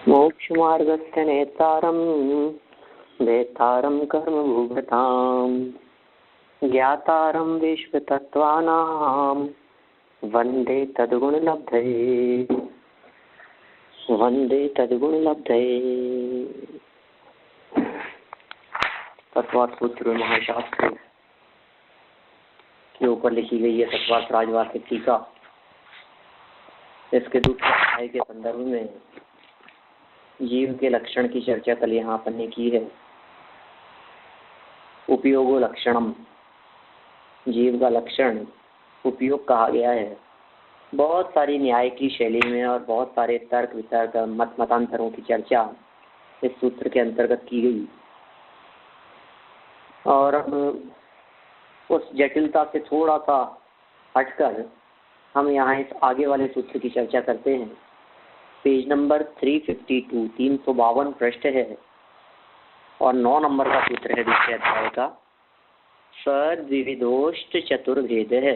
मोक्षमार्गस्य नेतारं वेत्तारं कर्मभूभृतां ज्ञातारं विश्वतत्त्वानां वन्दे तद्गुणलब्धये वन्दे तद्गुणलब्धये। तत्वार्थ सूत्र महाशास्त्र के ऊपर लिखी गई है तत्वार्थ राजवार्षिक टीका। इसके दूसरे अध्याय के संदर्भ में जीव के लक्षण की चर्चा कल यहाँ अपन ने की है। उपयोगो लक्षणम, जीव का लक्षण उपयोग कहा गया है। बहुत सारी न्याय की शैली में और बहुत सारे तर्क वितर्क मतांतरों की चर्चा इस सूत्र के अंतर्गत की गई। और अब उस जटिलता से थोड़ा सा हटकर हम यहाँ इस आगे वाले सूत्र की चर्चा करते हैं। पेज नंबर 352 352 पृष्ठ है और 9 नंबर का सूत्र है दूसरे अध्याय का। सद्विविधोष्ट चतुर्भेद है।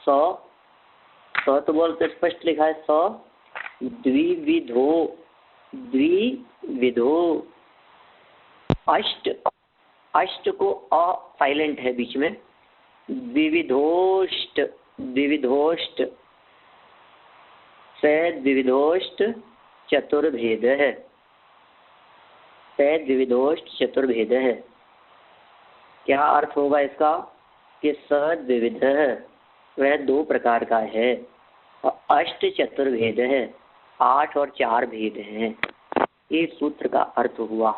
तो बोलते स्पष्ट लिखा है द्विविधो अष्ट को अ साइलेंट है बीच में। द्विविधोष्ट से द्विविधोष्ट चतुर्भेद है। द्विविधोष्ट चतुर्भेद है। क्या अर्थ होगा इसका कि सद्विविध वह 2 प्रकार का है और अष्ट चतुर्भेद है, 8 और 4 भेद हैं। ये सूत्र का अर्थ हुआ।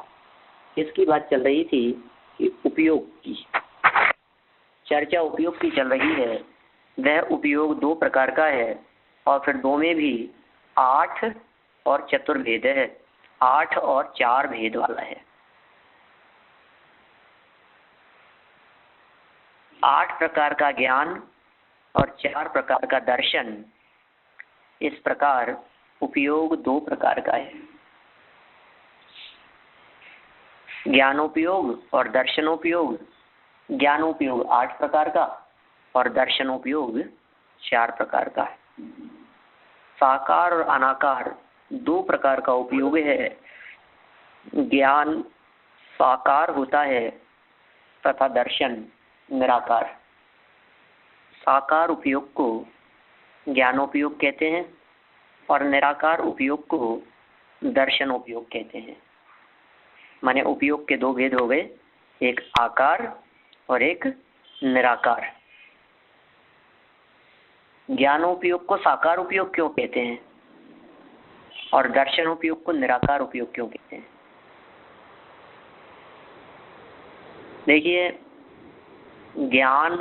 इसकी बात चल रही थी कि उपयोग की चर्चा उपयोग की चल रही है। वह उपयोग 2 प्रकार का है और फिर 2 में भी 8 और चतुर्भेद है, 8 और 4 भेद वाला है। 8 प्रकार का ज्ञान और 4 प्रकार का दर्शन। इस प्रकार उपयोग 2 प्रकार का है, ज्ञानोपयोग और दर्शनोपयोग। ज्ञानोपयोग 8 प्रकार का और दर्शनोपयोग 4 प्रकार का है। साकार और अनाकार 2 प्रकार का उपयोग है। ज्ञान साकार होता है तथा दर्शन निराकार। साकार उपयोग को ज्ञानोपयोग कहते हैं और निराकार उपयोग को दर्शनोपयोग कहते हैं। माने उपयोग के 2 भेद हो गए, एक आकार और एक निराकार। ज्ञानोपयोग को साकार उपयोग क्यों कहते हैं और दर्शनोपयोग को निराकार उपयोग क्यों कहते हैं? देखिए, ज्ञान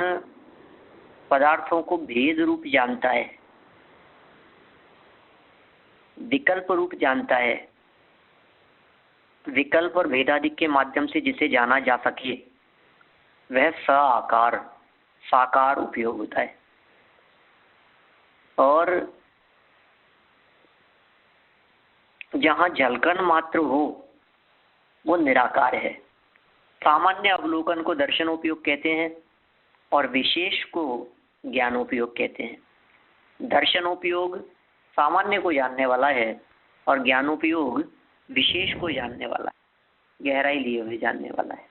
पदार्थों को भेद रूप जानता है, विकल्प रूप जानता है। विकल्प और भेदादिक के माध्यम से जिसे जाना जा सके वह साकार साकार उपयोग होता है। और जहाँ झलकन मात्र हो वो निराकार है। सामान्य अवलोकन को दर्शनोपयोग कहते हैं और विशेष को ज्ञानोपयोग कहते हैं। दर्शनोपयोग सामान्य को जानने वाला है और ज्ञानोपयोग विशेष को जानने वाला है, गहराई लिए हुए जानने वाला है।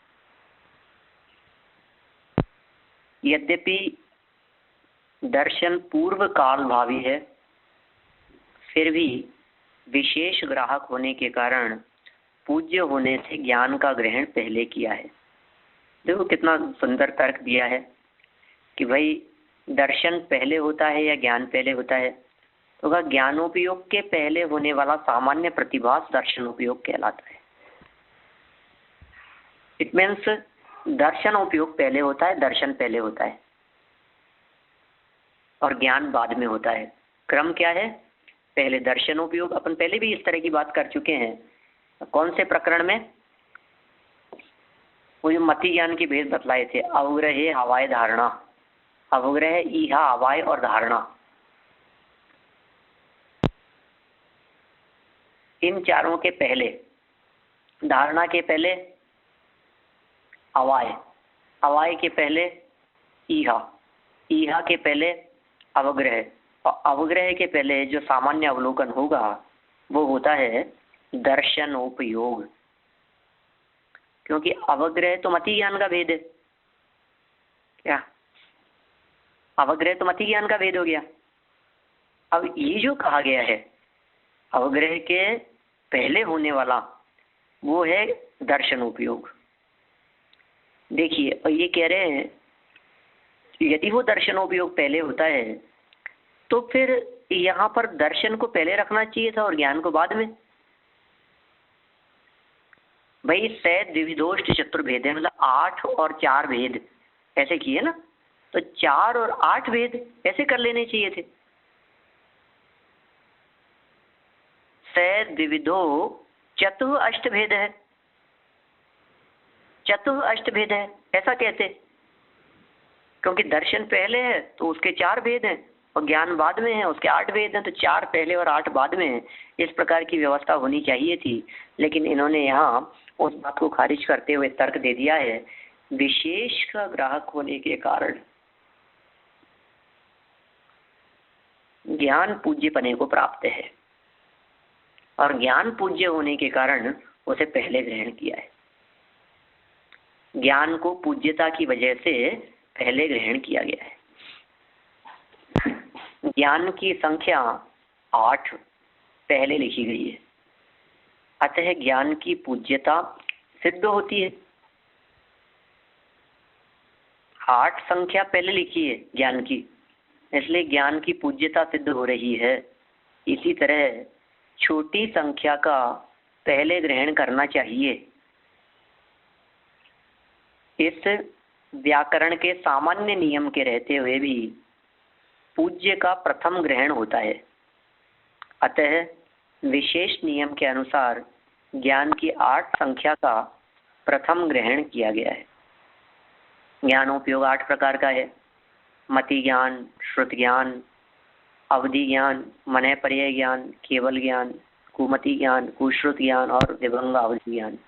यद्यपि दर्शन पूर्व काल भावी है, फिर भी विशेष ग्राहक होने के कारण पूज्य होने से ज्ञान का ग्रहण पहले किया है। देखो कितना सुंदर तर्क दिया है कि भाई दर्शन पहले होता है या ज्ञान पहले होता है। तो ज्ञानोपयोग के पहले होने वाला सामान्य प्रतिभास दर्शनोपयोग कहलाता है। इट मीन्स दर्शनोपयोग पहले होता है, दर्शन पहले होता है और ज्ञान बाद में होता है। क्रम क्या है? पहले दर्शनोपयोग। अपन पहले भी इस तरह की बात कर चुके हैं। कौन से प्रकरण में? वो जो मति ज्ञान के भेद बतलाए थे। अवग्रह हवाय धारणा, अवग्रह इहा हवाय और धारणा, इन चारों के पहले, धारणा के पहले अवाय, अवाय के पहले ईहा, ईहा के पहले अवग्रह और अवग्रह के पहले जो सामान्य अवलोकन होगा वो होता है दर्शनोपयोग, क्योंकि अवग्रह तो मति ज्ञान का भेद है। क्या अवग्रह तो मति ज्ञान का भेद हो गया। अब ये जो कहा गया है अवग्रह के पहले होने वाला, वो है दर्शनोपयोग। देखिए, और ये कह रहे हैं यदि वो दर्शनोपयोग पहले होता है तो फिर यहाँ पर दर्शन को पहले रखना चाहिए था और ज्ञान को बाद में। भाई सैद द्विविधोष्ट चतुर्भेद है, मतलब 8 और 4 भेद ऐसे किए ना, तो 4 और 8 भेद ऐसे कर लेने चाहिए थे। सैद द्विविधो चतुः अष्टभेद है, चतुः अष्टभेद है ऐसा कहते, क्योंकि दर्शन पहले है तो उसके 4 भेद हैं और ज्ञान बाद में है, उसके 8 भेद हैं, तो 4 पहले और 8 बाद में है। इस प्रकार की व्यवस्था होनी चाहिए थी, लेकिन इन्होंने यहाँ उस बात को खारिज करते हुए तर्क दे दिया है विशेष का ग्राहक होने के कारण ज्ञान पूज्यपने को प्राप्त है, और ज्ञान पूज्य होने के कारण उसे पहले ग्रहण किया है। ज्ञान को पूज्यता की वजह से पहले ग्रहण किया गया है। ज्ञान की संख्या 8 पहले लिखी गई है, अतः ज्ञान की पूज्यता सिद्ध होती है। 8 संख्या पहले लिखी है ज्ञान की, इसलिए ज्ञान की पूज्यता सिद्ध हो रही है। इसी तरह छोटी संख्या का पहले ग्रहण करना चाहिए। इस व्याकरण के सामान्य नियम के रहते हुए भी पूज्य का प्रथम ग्रहण होता है, अतः विशेष नियम के अनुसार ज्ञान की 8 संख्या का प्रथम ग्रहण किया गया है। ज्ञानोपयोग 8 प्रकार का है। मति ज्ञान, श्रुत ज्ञान, अवधि ज्ञान, मनः पर्यय ज्ञान, केवल ज्ञान, कुमति ज्ञान, कुश्रुत ज्ञान और विभंग अवधि ज्ञान।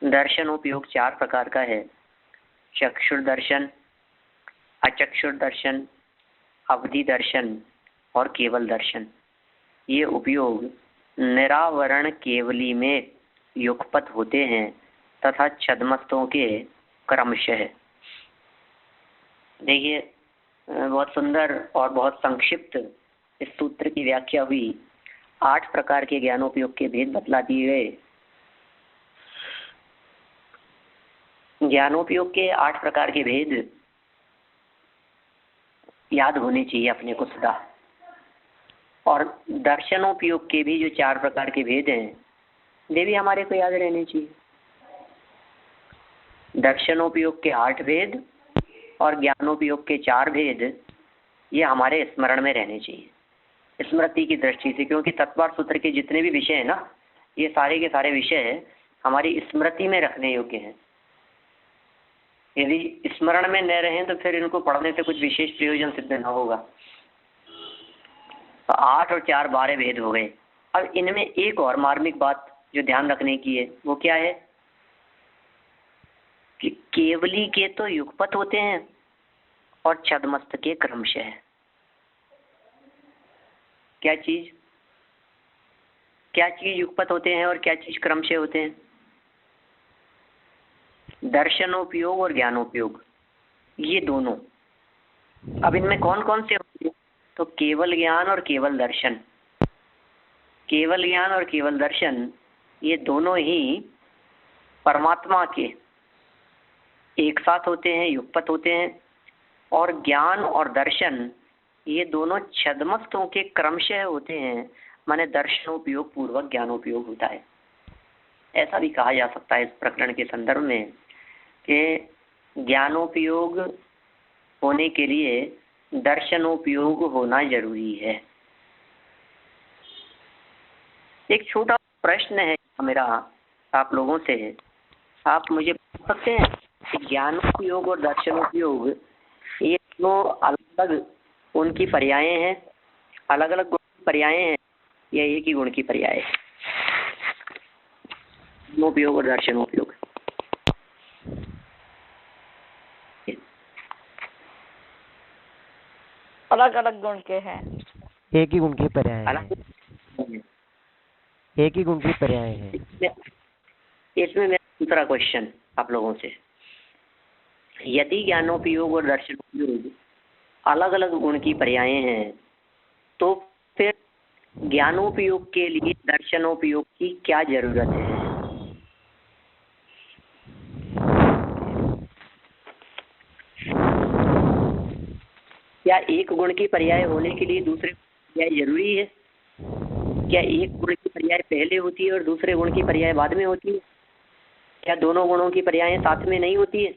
दर्शनोपयोग 4 प्रकार का है। चक्षुर्दर्शन, अचक्षुर्दर्शन, अवधि दर्शन और केवल दर्शन। ये उपयोग निरावरण केवली में युगपत होते हैं तथा छद्मस्तों के क्रमशः। देखिए, बहुत सुंदर और बहुत संक्षिप्त इस सूत्र की व्याख्या हुई। 8 प्रकार के ज्ञानोपयोग के भेद बतला दिए गए। ज्ञानोपयोग के 8 प्रकार के भेद याद होने चाहिए अपने को सदा, और दर्शनोपयोग के भी जो 4 प्रकार के भेद हैं वे भी हमारे को याद रहने चाहिए। दर्शनोपयोग के 8 भेद और ज्ञानोपयोग के 4 भेद ये हमारे स्मरण में रहने चाहिए स्मृति की दृष्टि से, क्योंकि तत्वार्थ सूत्र के जितने भी विषय हैं ना, ये सारे के सारे विषय हमारी स्मृति में रखने योग्य हैं। यदि स्मरण में न रहें तो फिर इनको पढ़ने से कुछ विशेष प्रयोजन सिद्ध न होगा। तो 8 और 4 12 भेद हो गए। अब इनमें एक और मार्मिक बात जो ध्यान रखने की है वो क्या है कि केवली के तो युगपत होते हैं और छद्मस्त के क्रमशः। क्या चीज युगपत होते हैं और क्या चीज क्रमशः होते हैं? दर्शनोपयोग और ज्ञानोपयोग, ये दोनों। अब इनमें कौन कौन से होते हैं? तो केवल ज्ञान और केवल दर्शन। केवल ज्ञान और केवल दर्शन ये दोनों ही परमात्मा के एक साथ होते हैं, युगपत होते हैं। और ज्ञान और दर्शन ये दोनों छद्मस्तों के क्रमशः होते हैं, माने दर्शनोपयोग पूर्वक ज्ञानोपयोग होता है। ऐसा भी कहा जा सकता है इस प्रकरण के संदर्भ में कि ज्ञानोपयोग होने के लिए दर्शनोपयोग होना जरूरी है। एक छोटा प्रश्न है मेरा आप लोगों से, आप मुझे बता सकते हैं कि ज्ञानोपयोग और दर्शनोपयोग ये दोनों अलग अलग उनकी पर्यायें हैं, अलग अलग गुण की पर्यायें हैं या एक ही गुण की पर्याय है? ज्ञानोपयोग और दर्शनोपयोग अलग अलग गुण के हैं, एक ही गुण के पर्याय अलग। एक ही गुण की पर्याय है। इसमें मेरा दूसरा क्वेश्चन आप लोगों से, यदि ज्ञानोपयोग और दर्शनोपयोग अलग अलग गुण की पर्याय हैं तो फिर ज्ञानोपयोग के लिए दर्शनोपयोग की क्या जरूरत है? क्या एक गुण की पर्याय होने के लिए दूसरे पर्याय जरूरी है? क्या एक गुण की पर्याय पहले होती है और दूसरे गुण की पर्याय बाद में होती है? क्या दोनों गुणों की पर्याय साथ में नहीं होती है?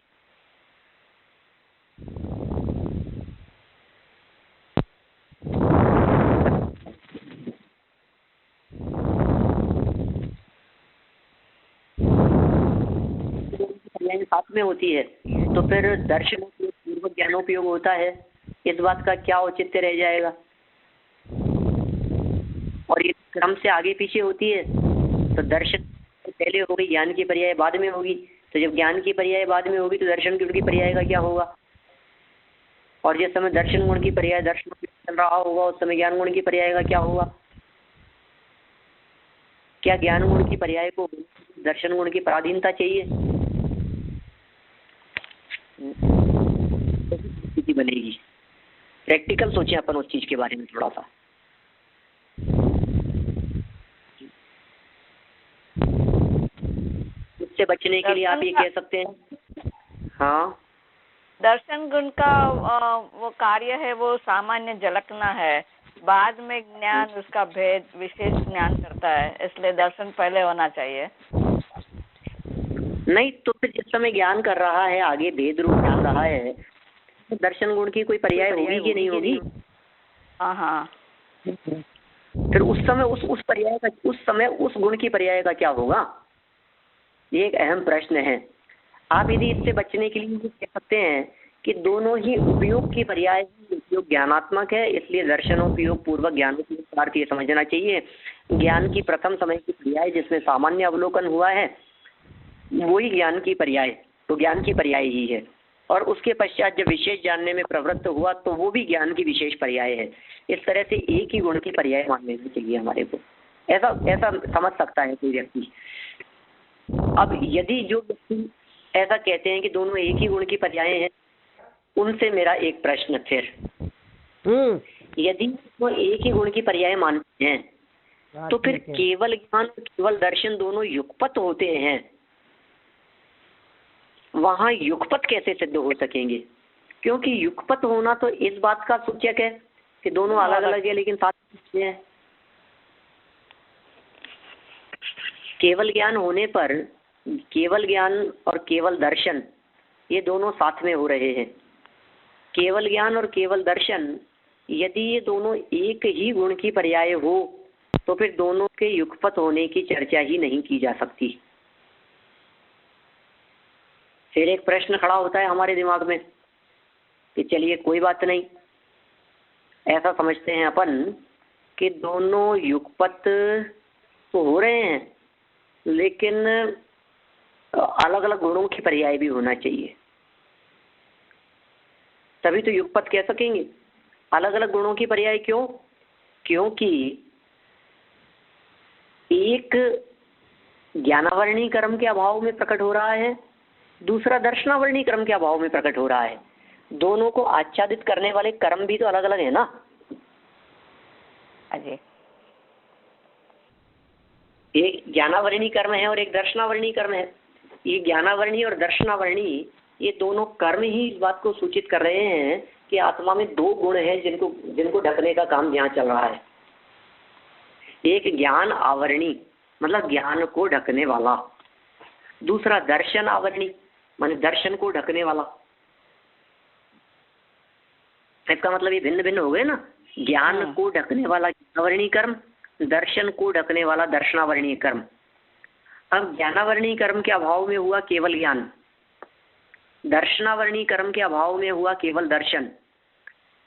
पर्याय साथ में होती है तो फिर दर्शनोपयोग पूर्वक ज्ञानोपयोग होता है, इस बात का क्या औचित्य रह जाएगा? और ये क्रम से आगे पीछे होती है तो दर्शन पहले हो गई, ज्ञान की पर्याय बाद में होगी, तो जब ज्ञान की पर्याय बाद में होगी तो दर्शन गुण की पर्याय का क्या होगा? और जिस समय दर्शन गुण की पर्याय दर्शन चल रहा होगा उस समय ज्ञान गुण की पर्याय का क्या होगा? क्या ज्ञान गुण की पर्याय को दर्शन गुण की पराधीनता चाहिए? स्थिति बनेगी। प्रैक्टिकल सोचें अपन उस चीज के बारे में थोड़ा सा। इससे बचने के लिए आप ये कह सकते हैं, हाँ, दर्शन गुण का वो कार्य है वो सामान्य झलकना है, बाद में ज्ञान उसका भेद विशेष ज्ञान करता है, इसलिए दर्शन पहले होना चाहिए। नहीं तो फिर जिस समय ज्ञान कर रहा है आगे भेद रूप ज्ञान रहा है तो दर्शन गुण की कोई पर्याय होगी कि नहीं होगी? हाँ हाँ। फिर उस समय उस पर्याय का उस समय उस गुण की पर्याय का क्या होगा? ये एक अहम प्रश्न है। आप यदि इससे बचने के लिए कह सकते हैं कि दोनों ही उपयोग की पर्याय, उपयोग ज्ञानात्मक है इसलिए दर्शनोपयोग पूर्वक ज्ञानोपयोग का अर्थ ये समझना चाहिए, ज्ञान की प्रथम समय की पर्याय जिसमें सामान्य अवलोकन हुआ है वही ज्ञान की पर्याय, तो ज्ञान की पर्याय ही है, और उसके पश्चात जब विशेष जानने में प्रवृत्त हुआ तो वो भी ज्ञान की विशेष पर्याय है। इस तरह से एक ही गुण की पर्याय मान लेनी चाहिए हमारे को, ऐसा समझ सकता है कोई व्यक्ति। अब यदि जो व्यक्ति ऐसा कहते हैं कि दोनों एक ही गुण की पर्याय हैं, उनसे मेरा एक प्रश्न फिर, यदि वो एक ही गुण की पर्याय मानते हैं तो फिर केवल ज्ञान केवल दर्शन दोनों युगपत होते हैं, वहां युगपत कैसे सिद्ध हो सकेंगे? क्योंकि युगपत होना तो इस बात का सूचक है कि दोनों अलग अलग है लेकिन साथ में हैं। केवल ज्ञान होने पर केवल ज्ञान और केवल दर्शन ये दोनों साथ में हो रहे हैं। केवल ज्ञान और केवल दर्शन यदि ये दोनों एक ही गुण की पर्याय हो तो फिर दोनों के युगपत होने की चर्चा ही नहीं की जा सकती। फिर एक प्रश्न खड़ा होता है हमारे दिमाग में कि चलिए कोई बात नहीं, ऐसा समझते हैं अपन कि दोनों युगपत तो हो रहे हैं लेकिन अलग अलग गुणों की पर्याय भी होना चाहिए, तभी तो युगपत कह सकेंगे। अलग अलग गुणों की पर्याय क्यों? क्योंकि एक ज्ञानावरणी कर्म के अभाव में प्रकट हो रहा है, दूसरा दर्शनावरणी कर्म के अभाव में प्रकट हो रहा है। दोनों को आच्छादित करने वाले कर्म भी तो अलग अलग है ना। अजय, एक ज्ञानावरणी कर्म है और एक दर्शनावरणी कर्म है। ये ज्ञानावरणी और दर्शनावरणी ये दोनों कर्म ही इस बात को सूचित कर रहे हैं कि आत्मा में दो गुण हैं जिनको ढकने का काम यहाँ चल रहा है। एक ज्ञान आवरणी मतलब ज्ञान को ढकने वाला, दूसरा दर्शन आवरणी माने दर्शन को ढकने वाला। इसका मतलब ये भिन्न भिन्न हो गए ना। ज्ञान को ढकने वाला ज्ञानावरणी कर्म, दर्शन को ढकने वाला दर्शनावरणी कर्म। अब ज्ञानावरणी कर्म के अभाव में हुआ केवल ज्ञान, दर्शनावरणी कर्म के अभाव में हुआ केवल दर्शन।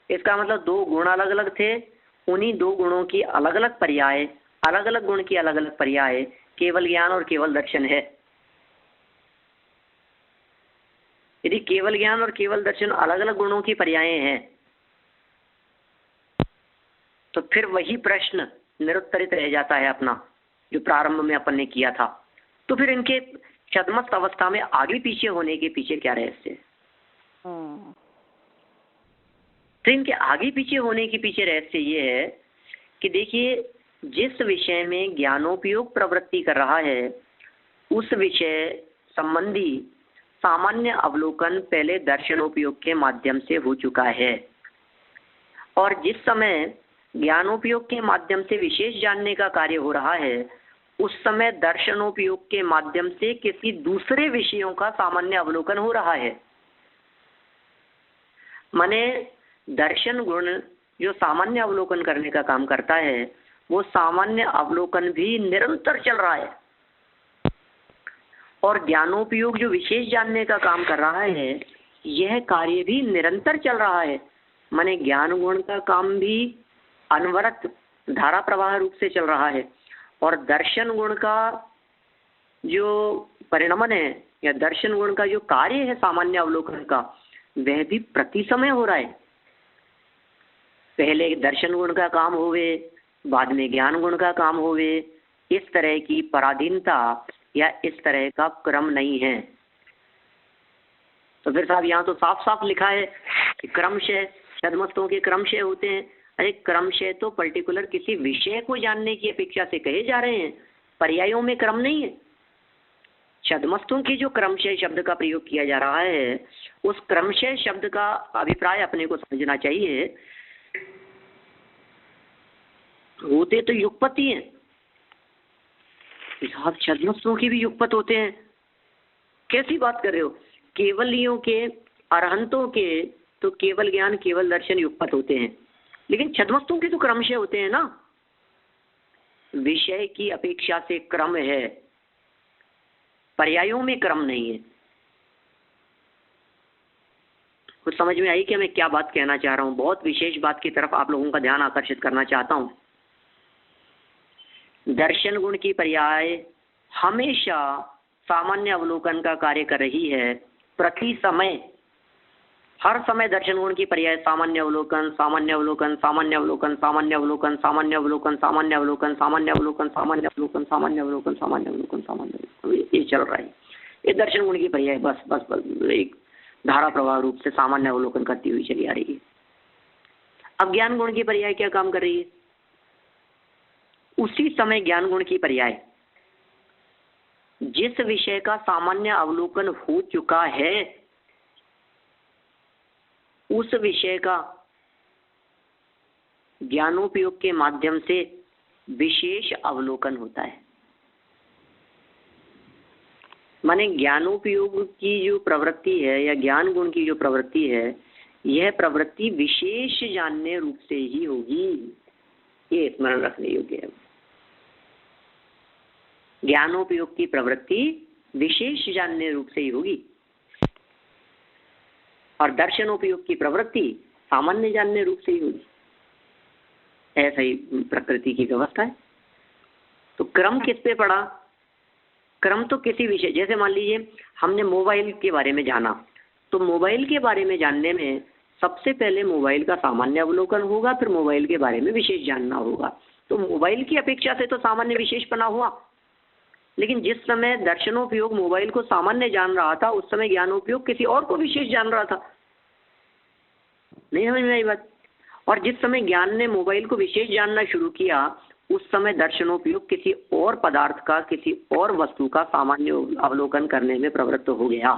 इसका मतलब दो गुण अलग अलग थे, उन्हीं दो गुणों की अलग अलग पर्याय, अलग अलग गुण की अलग अलग पर्याय केवल ज्ञान और केवल दर्शन है। यदि केवल ज्ञान और केवल दर्शन अलग अलग गुणों की पर्याय हैं तो फिर वही प्रश्न निरुत्तरित रह जाता है अपना जो प्रारंभ में अपन ने किया था। तो फिर इनके छद्मस्त अवस्था में आगे पीछे होने के पीछे क्या रहस्य है? तो इनके आगे पीछे होने के पीछे रहस्य ये है कि देखिए, जिस विषय में ज्ञानोपयोग प्रवृत्ति कर रहा है उस विषय संबंधी सामान्य अवलोकन पहले दर्शनोपयोग के माध्यम से हो चुका है, और जिस समय ज्ञानोपयोग के माध्यम से विशेष जानने का कार्य हो रहा है उस समय दर्शनोपयोग के माध्यम से किसी दूसरे विषयों का सामान्य अवलोकन हो रहा है। माने दर्शन गुण जो सामान्य अवलोकन करने का काम करता है वो सामान्य अवलोकन भी निरंतर चल रहा है, और ज्ञानोपयोग जो विशेष जानने का काम कर रहा है यह कार्य भी निरंतर चल रहा है। माने ज्ञान गुण का काम भी अनवरत धारा प्रवाह रूप से चल रहा है, और दर्शन गुण का जो परिणमन है या दर्शन गुण का जो कार्य है सामान्य अवलोकन का वह भी प्रति समय हो रहा है। पहले दर्शन गुण का काम होवे, बाद में ज्ञान गुण का काम होवे, इस तरह की पराधीनता या इस तरह का क्रम नहीं है। तो फिर साहब यहाँ तो साफ साफ लिखा है कि क्रमशः छद्मस्तों के क्रमशः होते हैं। अरे क्रमशः तो पर्टिकुलर किसी विषय को जानने की अपेक्षा से कहे जा रहे हैं, पर्यायों में क्रम नहीं है। छद्मस्तों की जो क्रमशः शब्द का प्रयोग किया जा रहा है उस क्रमशः शब्द का अभिप्राय अपने को समझना चाहिए। होते तो युगपत ही हैं साहब, छद्मस्तों के भी युगपत होते हैं। कैसी बात कर रहे हो? केवलियों के, अरहंतों के तो केवल ज्ञान केवल दर्शन युगपत होते हैं, लेकिन छद्मस्तों के तो क्रमशः होते हैं ना। विषय की अपेक्षा से क्रम है, पर्यायों में क्रम नहीं है। कुछ समझ में आई कि मैं क्या बात कहना चाह रहा हूं? बहुत विशेष बात की तरफ आप लोगों का ध्यान आकर्षित करना चाहता हूं। दर्शन गुण की पर्याय हमेशा सामान्य अवलोकन का कार्य कर रही है। प्रति समय, हर समय दर्शन गुण की पर्याय सामान्य अवलोकन, सामान्य अवलोकन, सामान्य अवलोकन, सामान्य अवलोकन, सामान्य अवलोकन, सामान्य अवलोकन, सामान्य अवलोकन, सामान्य अवलोकन, सामान्य अवलोकन, सामान्य अवलोकन, सामान्य अवलोकन, ये चल रहा है। ये दर्शन गुण की पर्याय बस बस बस एक धारा प्रवाह रूप से सामान्य अवलोकन करती हुई चली आ रही है। अब ज्ञान गुण की पर्याय क्या काम कर रही है? उसी समय ज्ञान गुण की पर्याय जिस विषय का सामान्य अवलोकन हो चुका है उस विषय का ज्ञानोपयोग के माध्यम से विशेष अवलोकन होता है। माने ज्ञानोपयोग की जो प्रवृत्ति है या ज्ञान गुण की जो प्रवृत्ति है यह प्रवृत्ति विशेष जानने रूप से ही होगी, ये स्मरण रखने योग्य है। ज्ञानोपयोग की प्रवृत्ति विशेष जानने रूप से ही होगी और दर्शनोपयोग की प्रवृत्ति सामान्य जानने रूप से ही होगी। ऐसा ही प्रकृति की व्यवस्था है। तो क्रम किस पे पड़ा? क्रम तो किसी विषय, जैसे मान लीजिए हमने मोबाइल के बारे में जाना, तो मोबाइल के बारे में जानने में सबसे पहले मोबाइल का सामान्य अवलोकन होगा, फिर मोबाइल के बारे में विशेष जानना होगा। तो मोबाइल की अपेक्षा से तो सामान्य विशेष बना हुआ, लेकिन जिस समय दर्शनोपयोग मोबाइल को सामान्य जान रहा था उस समय ज्ञानोपयोग किसी और को विशेष जान रहा था। नहीं समझ में आई बात? और जिस समय ज्ञान ने मोबाइल को विशेष जानना शुरू किया उस समय दर्शनोपयोग किसी और पदार्थ का, किसी और वस्तु का सामान्य अवलोकन करने में प्रवृत्त हो गया।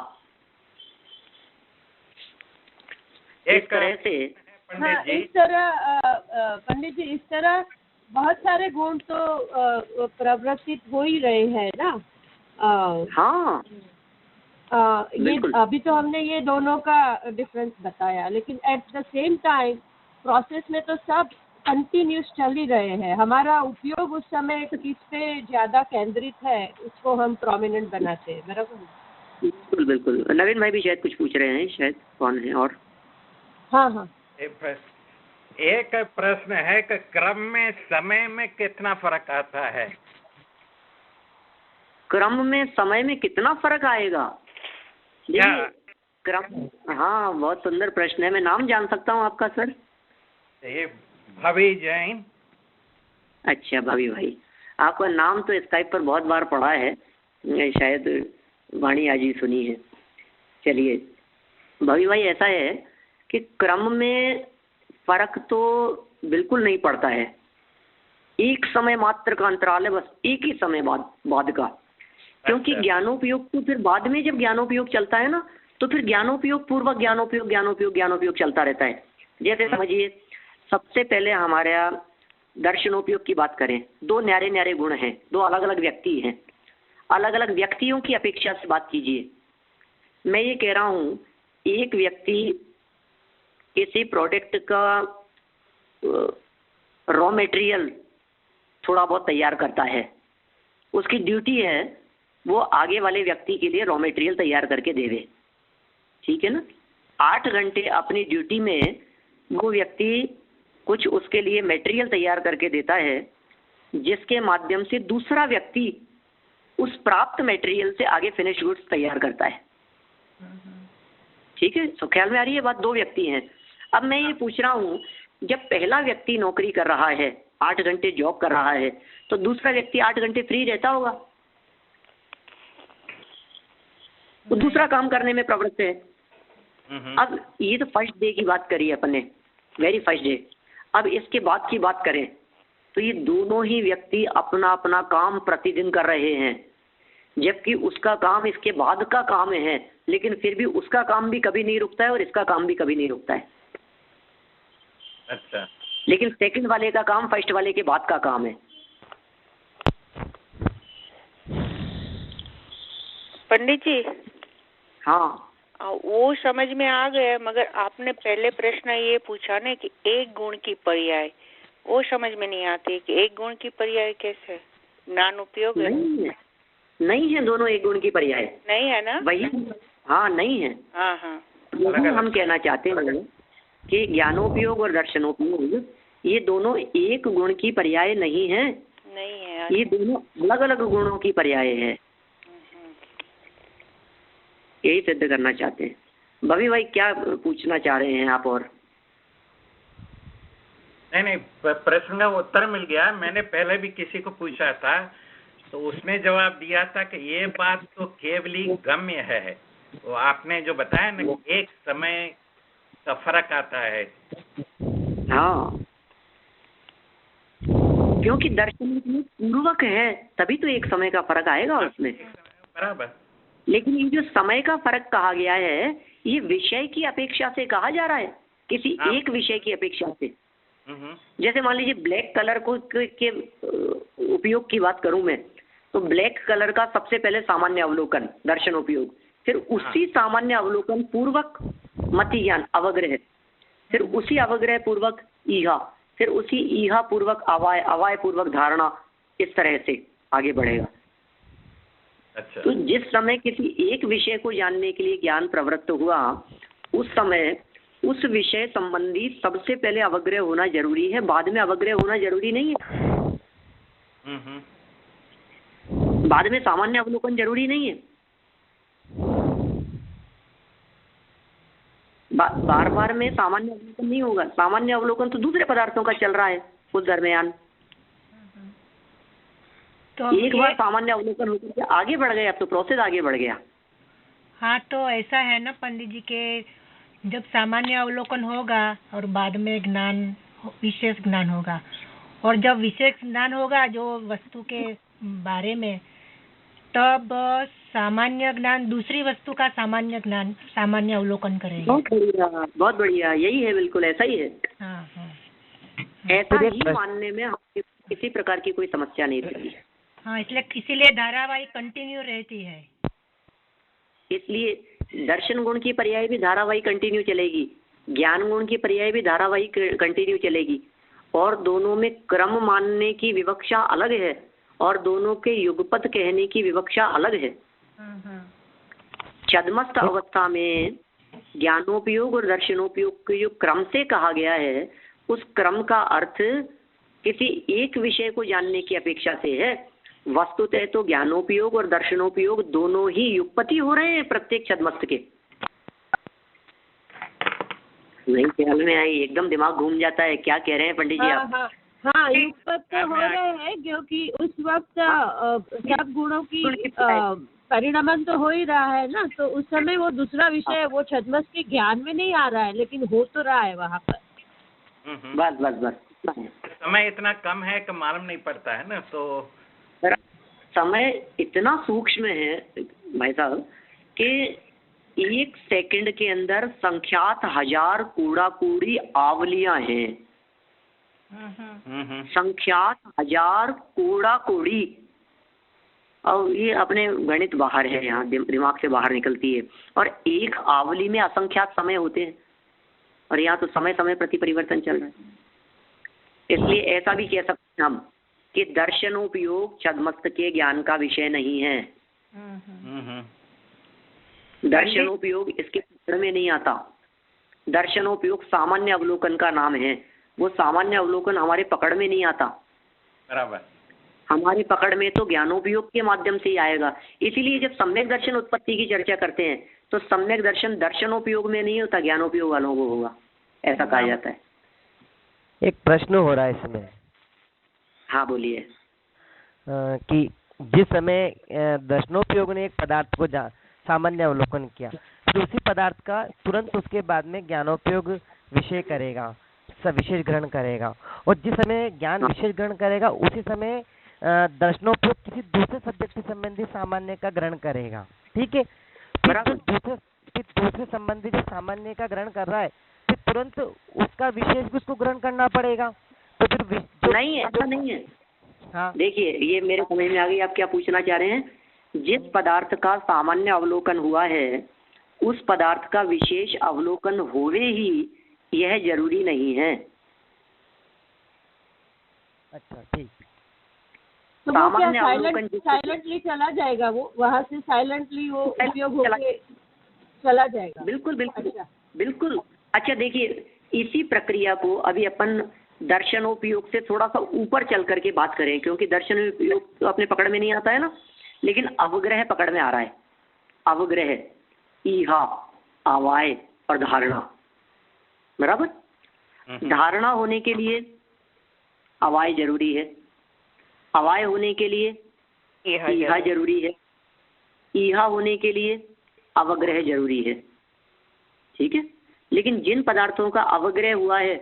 इस तरह से इस तरह पंडित जी, इस तरह बहुत सारे गुण तो प्रवर्तित हो ही रहे हैं ना। हाँ, ये अभी तो हमने ये दोनों का डिफरेंस बताया, लेकिन at the same time process में तो सब कंटिन्यूस चल ही रहे हैं। हमारा उपयोग उस समय किस पे ज्यादा केंद्रित है उसको हम प्रोमिनेंट बनाते हैं, बराबर? बिल्कुल बिल्कुल। नवीन भाई भी शायद कुछ पूछ रहे हैं, शायद कौन है? और हाँ, एक प्रश्न है कि क्रम में समय में कितना फर्क आता है? क्रम में समय में कितना फर्क आएगा? देखिए क्रम, हाँ बहुत सुंदर प्रश्न है। मैं नाम जान सकता हूँ आपका सर? ये भवी जैन। अच्छा भवी भाई, आपका नाम तो स्काइप पर बहुत बार पढ़ा है, शायद वाणी आज ही सुनी है। चलिए भवी भाई, ऐसा है कि क्रम में फर्क तो बिल्कुल नहीं पड़ता है, एक समय मात्र का अंतराल है, बस एक ही समय बाद का। क्योंकि ज्ञानोपयोग तो फिर बाद में जब ज्ञानोपयोग चलता है ना, तो फिर ज्ञानोपयोग पूर्वक ज्ञानोपयोग चलता रहता है। जैसे समझिए, सबसे पहले हमारा दर्शनोपयोग की बात करें, दो न्यारे न्यारे गुण हैं, दो अलग अलग व्यक्ति हैं, अलग अलग व्यक्तियों की अपेक्षा से बात कीजिए। मैं ये कह रहा हूँ, एक व्यक्ति किसी प्रोडक्ट का रॉ मटेरियल थोड़ा बहुत तैयार करता है, उसकी ड्यूटी है वो आगे वाले व्यक्ति के लिए रॉ मटेरियल तैयार करके देवे, ठीक है ना। 8 घंटे अपनी ड्यूटी में वो व्यक्ति कुछ उसके लिए मटेरियल तैयार करके देता है, जिसके माध्यम से दूसरा व्यक्ति उस प्राप्त मटेरियल से आगे फिनिश गुड्स तैयार करता है, ठीक है। तो ख्याल में आ रही है बात, दो व्यक्ति हैं। अब मैं ये पूछ रहा हूँ, जब पहला व्यक्ति नौकरी कर रहा है, 8 घंटे जॉब कर रहा है, तो दूसरा व्यक्ति 8 घंटे फ्री रहता होगा, वो दूसरा काम करने में प्रवृत्त है। अब ये तो फर्स्ट डे की बात करी अपने, वेरी फर्स्ट डे। अब इसके बाद की बात करें तो ये दोनों ही व्यक्ति अपना अपना काम प्रतिदिन कर रहे हैं, जबकि उसका काम इसके बाद का काम है, लेकिन फिर भी उसका काम भी कभी नहीं रुकता है और इसका काम भी कभी नहीं रुकता है। अच्छा। लेकिन सेकंड वाले का काम फर्स्ट वाले के बाद का काम है। पंडित जी, हाँ वो समझ में आ गया, मगर आपने पहले प्रश्न ये पूछा ना कि एक गुण की पर्याय, वो समझ में नहीं आती कि एक गुण की पर्याय कैसे, ज्ञान उपयोग है? नहीं है, दोनों एक गुण की पर्याय नहीं है ना, वही। हाँ नहीं है। हाँ हाँ, हम कहना चाहते हैं कि ज्ञानोपयोग और दर्शनोपयोग ये दोनों एक गुण की पर्याय नहीं है, नहीं है, ये दोनों अलग अलग गुणों की पर्याय है, यही सिद्ध करना चाहते हैं। भवी भाई क्या पूछना चाह रहे हैं आप? और नहीं, प्रश्न का उत्तर मिल गया। मैंने पहले भी किसी को पूछा था, तो उसने जवाब दिया था कि ये बात तो केवली गम्य है। वो आपने जो बताया ना कि एक समय का फर्क आता है। हाँ, क्योंकि दर्शन पूर्वक है, तभी तो एक समय का फर्क आएगा उसमें, बराबर। लेकिन ये जो समय का फर्क कहा गया है, ये विषय की अपेक्षा से कहा जा रहा है, किसी एक विषय की अपेक्षा से। जैसे मान लीजिए ब्लैक कलर को के उपयोग की बात करूं मैं, तो ब्लैक कलर का सबसे पहले सामान्य अवलोकन दर्शन उपयोग, फिर उसी सामान्य अवलोकन पूर्वक मति ज्ञान अवग्रह, फिर उसी अवग्रह पूर्वक ईहा, फिर उसी ईहा पूर्वक अवाय, अवाय पूर्वक धारणा, इस तरह से आगे बढ़ेगा। अच्छा। तो जिस समय किसी एक विषय को जानने के लिए ज्ञान प्रवृत्त हुआ, उस समय उस विषय संबंधी सबसे पहले अवग्रह होना जरूरी है, बाद में अवग्रह होना जरूरी नहीं है। बाद में सामान्य अवलोकन जरूरी नहीं है। बार बार में सामान्य अवलोकन नहीं होगा, सामान्य अवलोकन तो दूसरे पदार्थों का चल रहा है उस दरमियान। तो एक बार सामान्य अवलोकन होकर के आगे बढ़ गए, अब तो प्रोसेस आगे बढ़ गया। हाँ, तो ऐसा है ना पंडित जी के जब सामान्य अवलोकन होगा और बाद में ज्ञान, विशेष ज्ञान होगा, और जब विशेष ज्ञान होगा जो वस्तु के बारे में, तब सामान्य ज्ञान दूसरी वस्तु का सामान्य ज्ञान, सामान्य अवलोकन करेगा। बहुत बढ़िया, यही है, बिल्कुल ऐसा ही है। हाँ हाँ, ऐसा ही मानने में किसी प्रकार की कोई समस्या नहीं रहती। हाँ, इसीलिए धारावाही कंटिन्यू रहती है। इसलिए दर्शन गुण की पर्याय भी धारावाही कंटिन्यू चलेगी, ज्ञान गुण की पर्याय भी धारावाही कंटिन्यू चलेगी, और दोनों में क्रम मानने की विवक्षा अलग है और दोनों के युगपत कहने की विवक्षा अलग है। छद्मस्त अवस्था में ज्ञानोपयोग और दर्शनोपयोग के जो क्रम से कहा गया है, उस क्रम का अर्थ किसी एक विषय को जानने की अपेक्षा से है। वस्तुतः तो ज्ञानोपयोग और दर्शनोपयोग दोनों ही युगपति हो रहे हैं प्रत्येक छद्मस्त के। नहीं ख्याल में आई, एकदम दिमाग घूम जाता है। क्या कह रहे हैं पंडित जी आप? हाँ, युगपत तो हो रहे हैं क्योंकि उस वक्त सब गुणों की परिणमन तो हो ही रहा है ना, तो उस समय वो दूसरा विषय वो छद्मस के ज्ञान में नहीं आ रहा है, लेकिन हो तो रहा है वहाँ पर। बस बस बस समय इतना कम है कि मालूम नहीं पड़ता है ना, तो समय इतना सूक्ष्म है भाई साहब कि 1 सेकंड के अंदर संख्यात 1000 कूड़ा कूड़ी आवलियां हैं। संख्यात 1000 कूड़ा कूड़ी, और ये अपने गणित बाहर है, यहाँ दिमाग से बाहर निकलती है। और एक आवली में असंख्यात समय होते हैं, और यहाँ तो समय समय प्रति परिवर्तन चल रहा है। इसलिए ऐसा भी कह सकते हैं हम कि दर्शनोपयोग छद्मस्त के ज्ञान का विषय नहीं है। दर्शनोपयोग इसके पकड़ में नहीं आता। दर्शनोपयोग सामान्य अवलोकन का नाम है, वो सामान्य अवलोकन हमारे पकड़ में नहीं आता। बराबर। हमारी पकड़ में तो ज्ञानोपयोग के माध्यम से ही आएगा। इसीलिए जब सम्यक दर्शन उत्पत्ति की चर्चा करते हैं तो सम्यक दर्शन दर्शनोपयोग में नहीं होता, ज्ञानोपयोग वालों को होगा, ऐसा कहा जाता है। एक प्रश्न हो रहा है इसमें। हाँ बोलिए। कि जिस समय दर्शनोपयोग ने एक पदार्थ को सामान्य अवलोकन किया, फिर उसी पदार्थ का तुरंत उसके बाद में ज्ञानोपयोग विषय करेगा, सब विशेष ग्रहण करेगा, और जिस समय ज्ञान विशेष ग्रहण करेगा उसी समय दर्शनोपयोग किसी दूसरे सब्जेक्ट से संबंधित सामान्य का ग्रहण करेगा। ठीक है, फिर दूसरे संबंधी जो सामान्य का ग्रहण कर रहा है, फिर तुरंत उसका विशेष भी उसको ग्रहण करना पड़ेगा। तो फिर नहीं, ऐसा नहीं है। हाँ देखिए, ये मेरे समझ में आ गई आप क्या पूछना चाह रहे हैं। जिस पदार्थ का सामान्य अवलोकन हुआ है उस पदार्थ का विशेष अवलोकन होवे ही यह जरूरी नहीं है। अच्छा, ठीक। तो वो क्या साइलेंटली चला जाएगा, वो वहाँ से साइलेंटली वो उपयोग होके चला जाएगा। बिल्कुल बिल्कुल बिल्कुल। अच्छा देखिए, इसी प्रक्रिया को अभी अपन दर्शनोपयोग से थोड़ा सा ऊपर चल करके बात करें, क्योंकि दर्शनोपयोग तो अपने पकड़ में नहीं आता है ना, लेकिन अवग्रह पकड़ में आ रहा है। अवग्रह, ईहा, आवाय और धारणा, बराबर। धारणा होने के लिए अवाय जरूरी है, अवाय होने के लिए ईहा जरूरी है, ईहा होने के लिए अवग्रह जरूरी है। ठीक है, लेकिन जिन पदार्थों का अवग्रह हुआ है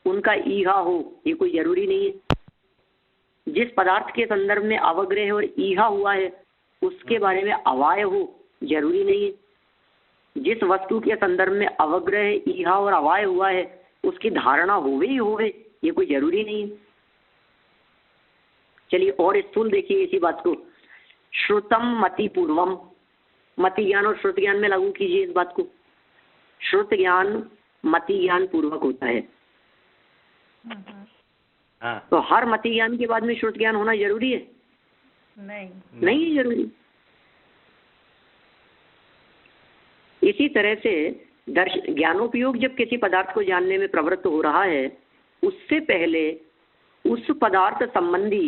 उनका ईहा हो ये कोई जरूरी नहीं है। जिस पदार्थ के संदर्भ में अवग्रह और ईहा हुआ है उसके बारे में अवाय हो जरूरी नहीं है। जिस वस्तु के संदर्भ में अवग्रह, ईहा और अवाय हुआ है उसकी धारणा होवे ही होवे ये कोई जरूरी नहीं है। चलिए और स्थूल देखिए इसी बात को। श्रुतम मति पूर्वम, मति ज्ञान और श्रुत ज्ञान में लागू कीजिए इस बात को। श्रुत ज्ञान मति ज्ञान पूर्वक होता है, तो हर मति ज्ञान के बाद में श्रुत ज्ञान होना जरूरी है? नहीं जरूरी। इसी तरह से ज्ञानोपयोग जब किसी पदार्थ को जानने में प्रवृत्त हो रहा है उससे पहले उस पदार्थ संबंधी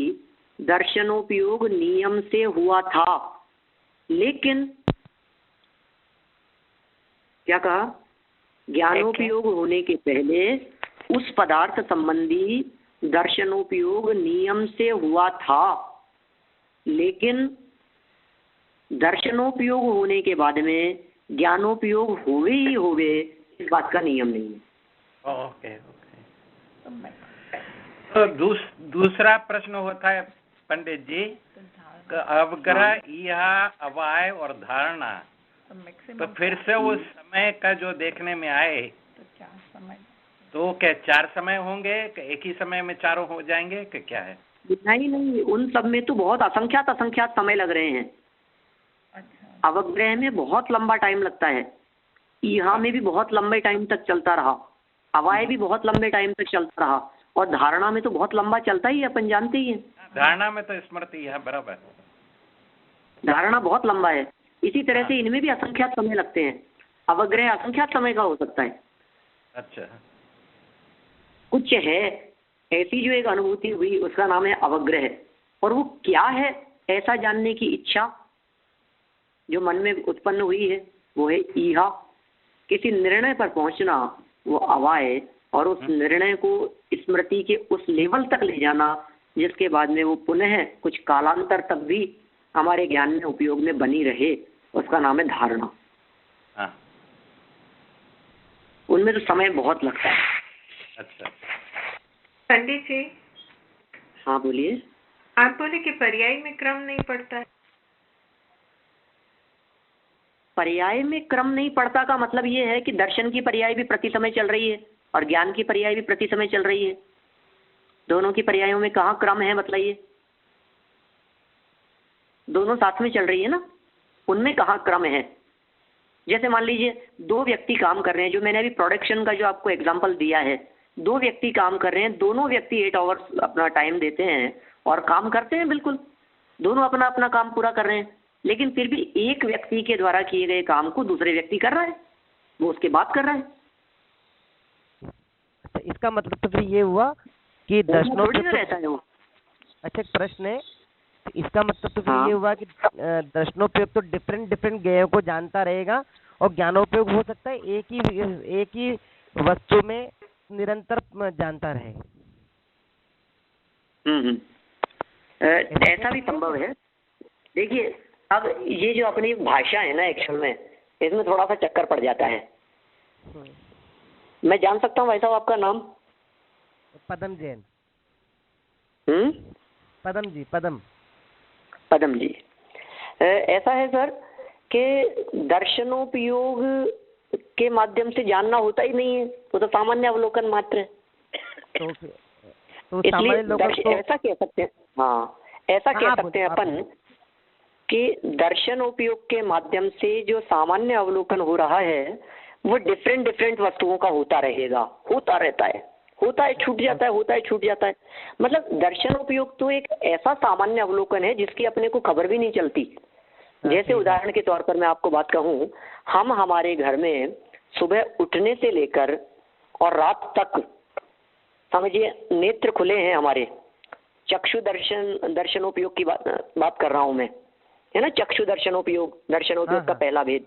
दर्शनोपयोग नियम से हुआ था, लेकिन क्या कहा, ज्ञानोपयोग होने के पहले उस पदार्थ संबंधी दर्शनोपयोग नियम से हुआ था, लेकिन दर्शनोपयोग होने के बाद में ज्ञानोपयोग होवे ही होवे इस बात का नियम नहीं है। ओके तो दूसरा प्रश्न होता है पंडित जी, अवग्रह, ईहा, अवाय और धारणा, तो फिर से उस समय का जो देखने में आए तो क्या 4 समय होंगे, एक ही समय में चारों हो जाएंगे कि क्या है? नहीं, उन सब में तो बहुत असंख्यात समय लग रहे हैं। अवग्रह में बहुत लंबा टाइम लगता है, ईहा में भी बहुत लंबे टाइम तक चलता रहा, अवाय भी बहुत लंबे टाइम तक चलता रहा, और धारणा में तो बहुत लंबा चलता ही है, अपन जानते ही हैं। धारणा में तो स्मृति है, बराबर, धारणा बहुत लंबा है। इसी तरह से इनमें भी असंख्यात समय लगते हैं। अवग्रह असंख्यात समय का हो सकता है। अच्छा, कुछ है ऐसी जो एक अनुभूति हुई उसका नाम है अवग्रह, और वो क्या है ऐसा जानने की इच्छा जो मन में उत्पन्न हुई है वो है ईहा। किसी निर्णय पर पहुंचना वो अवाय, और उस निर्णय को स्मृति के उस लेवल तक ले जाना जिसके बाद में वो पुनः कुछ कालांतर तक भी हमारे ज्ञान में उपयोग में बनी रहे, उसका नाम है धारणा। हाँ। उनमें तो समय बहुत लगता है। अच्छा पंडित जी। हाँ बोलिए। आप बोले कि पर्याय में क्रम नहीं पड़ता है। पर्याय में क्रम नहीं पड़ता का मतलब ये है कि दर्शन की पर्याय भी प्रति समय चल रही है और ज्ञान की पर्याय भी प्रति समय चल रही है। दोनों की पर्यायों में कहाँ क्रम है बताइए? दोनों साथ में चल रही है ना, उनमें कहाँ क्रम है? जैसे मान लीजिए दो व्यक्ति काम कर रहे हैं, जो मैंने अभी प्रोडक्शन का जो आपको एग्जांपल दिया है, दो व्यक्ति काम कर रहे हैं, दोनों व्यक्ति 8 आवर्स अपना टाइम देते हैं और काम करते हैं, बिल्कुल दोनों अपना अपना काम पूरा कर रहे हैं, लेकिन फिर भी एक व्यक्ति के द्वारा किए गए काम को दूसरे व्यक्ति कर रहा है, वो उसके बाद कर रहा है। अच्छा, इसका मतलब तो फिर ये हुआ कि दर्शनोपयोग रहता है वो। अच्छा, एक प्रश्न है, तो इसका मतलब तो फिर ये हुआ कि दर्शनोपयोग तो डिफरेंट ज्ञेयों को जानता रहेगा और ज्ञानोपयोग हो सकता है एक ही वस्तु में निरंतर जानता रहे। ऐसा भी संभव है। देखिए अब ये जो अपनी भाषा है ना, एक्चुअल में इसमें थोड़ा सा चक्कर पड़ जाता है। मैं जान सकता हूँ भाई साहब आपका नाम? पदम जैन। पदम जी। ऐसा है सर कि दर्शनोपयोग के माध्यम से जानना होता ही नहीं है, वो तो सामान्य अवलोकन मात्र है। तो इसलिए ऐसा कह सकते हैं, हाँ ऐसा कह सकते हैं अपन कि दर्शनोपयोग के माध्यम से जो सामान्य अवलोकन हो रहा है वो डिफरेंट वस्तुओं का होता रहेगा, होता रहता है, होता है छूट जाता है, होता है छूट जाता है। मतलब दर्शनोपयोग तो एक ऐसा सामान्य अवलोकन है जिसकी अपने को खबर भी नहीं चलती। जैसे उदाहरण के तौर पर मैं आपको बात कहूँ, हम हमारे घर में सुबह उठने से लेकर और रात तक समझिए नेत्र खुले हैं हमारे, चक्षु दर्शनोपयोग की बात कर रहा हूँ मैं, है ना। चक्षु दर्शनोपयोग का पहला भेद,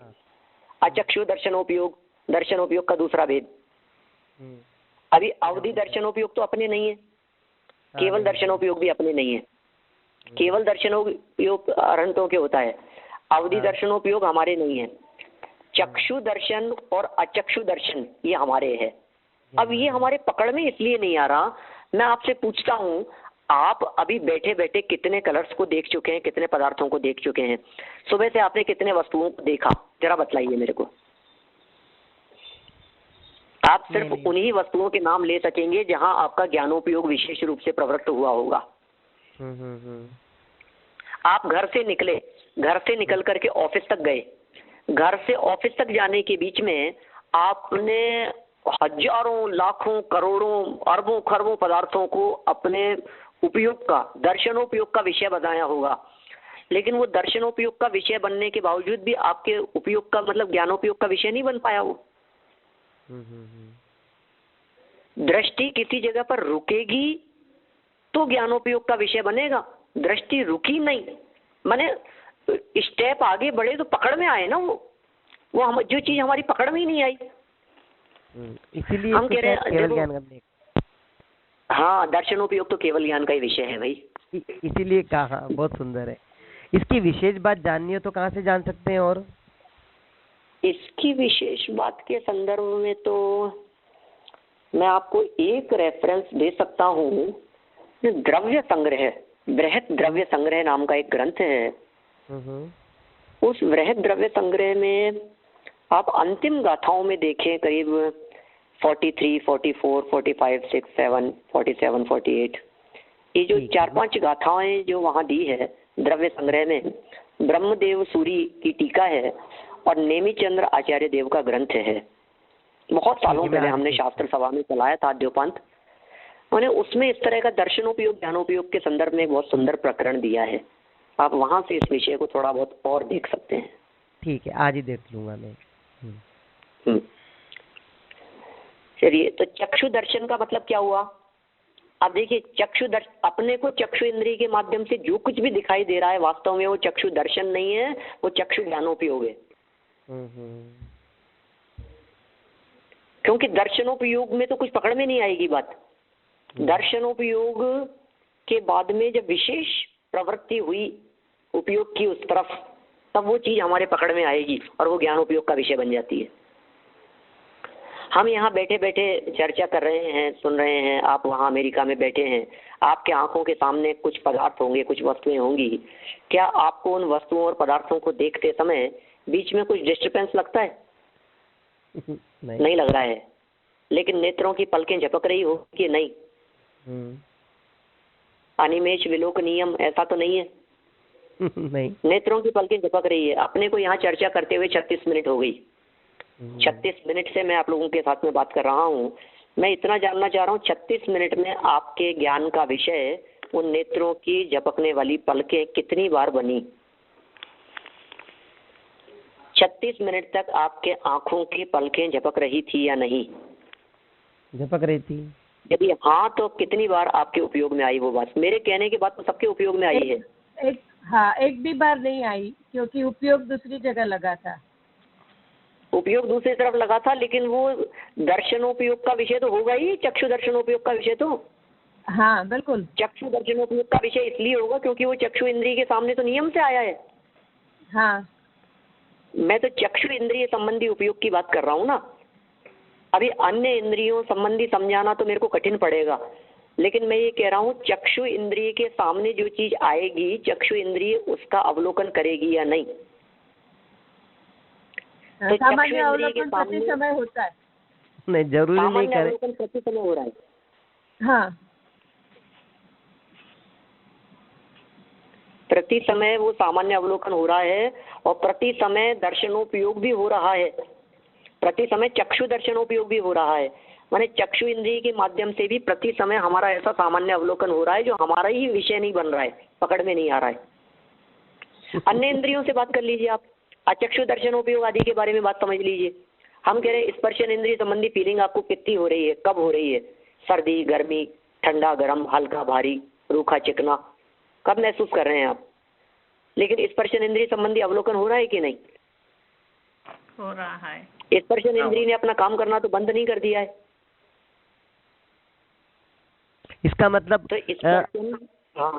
अचक्षु दर्शनोपयोग का दूसरा भेद। अभी अवधि दर्शनोपयोग तो अपने नहीं है, केवल दर्शनोपयोग भी अपने नहीं है। केवल दर्शनोपयोग अरहंतों के होता है, अवधि दर्शनोपयोग हमारे नहीं है। चक्षु दर्शन और अचक्षु दर्शन ये हमारे है। अब ये हमारे पकड़ में इसलिए नहीं आ रहा। मैं आपसे पूछता हूँ, आप अभी बैठे बैठे कितने कलर्स को देख चुके हैं, कितने पदार्थों को देख चुके हैं? सुबह से आपने कितने वस्तुओं को देखा, जरा बतलाइए मेरे को। आप सिर्फ उन्हीं वस्तुओं के नाम ले सकेंगे जहां आपका ज्ञानोपयोग विशेष रूप से प्रवृत्त हुआ होगा। आप घर से निकले, घर से निकल करके ऑफिस तक गए, घर से ऑफिस तक जाने के बीच में आपने हजारों लाखों करोड़ों अरबों खरबों पदार्थों को अपने उपयोग का, दर्शनोपयोग का विषय बनाया होगा, लेकिन वो दर्शनोपयोग का विषय बनने के बावजूद भी आपके उपयोग का मतलब ज्ञानोपयोग का विषय नहीं बन पाया वो। दृष्टि किसी जगह पर रुकेगी तो ज्ञानोपयोग का विषय बनेगा, दृष्टि रुकी नहीं, माने स्टेप आगे बढ़े तो पकड़ में आए ना वो हम जो चीज हमारी पकड़ में ही नहीं आई, इसीलिए हम कह रहे हैं केवल ज्ञान। हाँ, दर्शनोपयोग तो केवल ज्ञान का ही विषय है भाई, इसीलिए कहा। बहुत सुंदर है। इसकी विशेष बात जाननी हो तो कहाँ से जान सकते हैं? और इसकी विशेष बात के संदर्भ में तो मैं आपको एक रेफरेंस दे सकता हूँ। द्रव्य संग्रह, बृहत द्रव्य संग्रह नाम का एक ग्रंथ है। उस बृहत द्रव्य संग्रह में आप अंतिम गाथाओं में देखें, करीब 43, 44, 45, 6, 7, 47, 48, ये जो 4-5 गाथाएं जो वहाँ दी है द्रव्य संग्रह में, ब्रह्मदेव सूरी की टीका है और नेमिचंद्र आचार्य देव का ग्रंथ है। बहुत सालों पहले हमने शास्त्र सभा में चलाया था अद्योपांत, उन्हें उसमें इस तरह का दर्शनोपयोग ज्ञानोपयोग के संदर्भ में बहुत सुंदर प्रकरण दिया है। आप वहां से इस विषय को थोड़ा बहुत और देख सकते हैं। ठीक है, आज ही देख लूंगा मैं। चलिए, तो चक्षु दर्शन का मतलब क्या हुआ? अब देखिए, अपने को चक्षु इंद्रिय के माध्यम से जो कुछ भी दिखाई दे रहा है वास्तव में वो चक्षु दर्शन नहीं है, वो चक्षु ज्ञानोपयोग है। क्योंकि दर्शनोपयोग में तो कुछ पकड़ में नहीं आएगी बात, दर्शनोपयोग के बाद में जब विशेष प्रवृत्ति हुई उपयोग की उस तरफ, तब वो चीज हमारे पकड़ में आएगी और वो ज्ञान उपयोग का विषय बन जाती है। हम यहाँ बैठे बैठे चर्चा कर रहे हैं, सुन रहे हैं, आप वहाँ अमेरिका में बैठे हैं, आपके आंखों के सामने कुछ पदार्थ होंगे, कुछ वस्तुएं होंगी। क्या आपको उन वस्तुओं और पदार्थों को देखते समय बीच में कुछ डिस्टर्बेंस लगता है? नहीं लग रहा है। लेकिन नेत्रों की पलकें झपक रही हो कि नहीं? अनिमेष विलोक नियम ऐसा तो नहीं है? नहीं। नेत्रों की पलकें झपक रही है। अपने को यहाँ चर्चा करते हुए 36 मिनट हो गई। 36 मिनट से मैं आप लोगों के साथ में बात कर रहा हूँ। मैं इतना जानना चाह रहा हूँ, 36 मिनट में आपके ज्ञान का विषय उन नेत्रों की झपकने वाली पलकें कितनी बार बनी? 36 मिनट तक आपके आंखों की पलकें झपक रही थी या नहीं? झपक रही थी। यदि हाँ, तो कितनी बार आपके उपयोग में आई वो बात? मेरे कहने के बाद तो सबके उपयोग में आई है। एक भी बार नहीं आई, क्योंकि उपयोग दूसरी जगह लगा था। उपयोग दूसरी तरफ लगा था, लेकिन वो दर्शनोपयोग का विषय तो होगा ही, चक्षु दर्शनोपयोग का विषय तो। हाँ बिल्कुल। चक्षु दर्शनोपयोग का विषय इसलिए होगा क्योंकि वो चक्षु इंद्रिय के सामने तो नियम से आया है। हाँ, मैं तो चक्षु इंद्रिय संबंधी उपयोग की बात कर रहा हूँ ना। अभी अन्य इंद्रियों संबंधी समझाना तो मेरे को कठिन पड़ेगा, लेकिन मैं ये कह रहा हूँ चक्षु इंद्रिय के सामने जो चीज आएगी, चक्षु इंद्रिय उसका अवलोकन करेगी या नहीं? तो सामान्य अवलोकन प्रति समय होता है। नहीं, जरूरी नहीं करे। अवलोकन प्रति समय हो रहा है। हाँ, प्रति समय वो सामान्य अवलोकन हो रहा है और प्रति समय दर्शनोपयोग भी हो रहा है। प्रति समय चक्षु दर्शनोपयोग भी हो रहा है। माने चक्षु इंद्रिय के माध्यम से भी प्रति समय हमारा ऐसा सामान्य अवलोकन हो रहा है जो हमारा ही विषय नहीं बन रहा है, पकड़ में नहीं आ रहा है। अन्य इंद्रियों से बात कर लीजिए आप, अचक्षु दर्शनोपयोग आदि के बारे में बात समझ लीजिए। हम कह रहे हैं स्पर्शन इंद्रिय संबंधी फीलिंग आपको कितनी हो रही है, कब हो रही है? सर्दी, गर्मी, ठंडा, गर्म, हल्का, भारी, रूखा, चिकना, कब महसूस कर रहे हैं आप? लेकिन स्पर्शन इंद्रिय संबंधी अवलोकन हो रहा है कि नहीं? हो रहा है। स्पर्शन इंद्रिय ने अपना काम करना तो बंद नहीं कर दिया है। इसका मतलब तो हाँ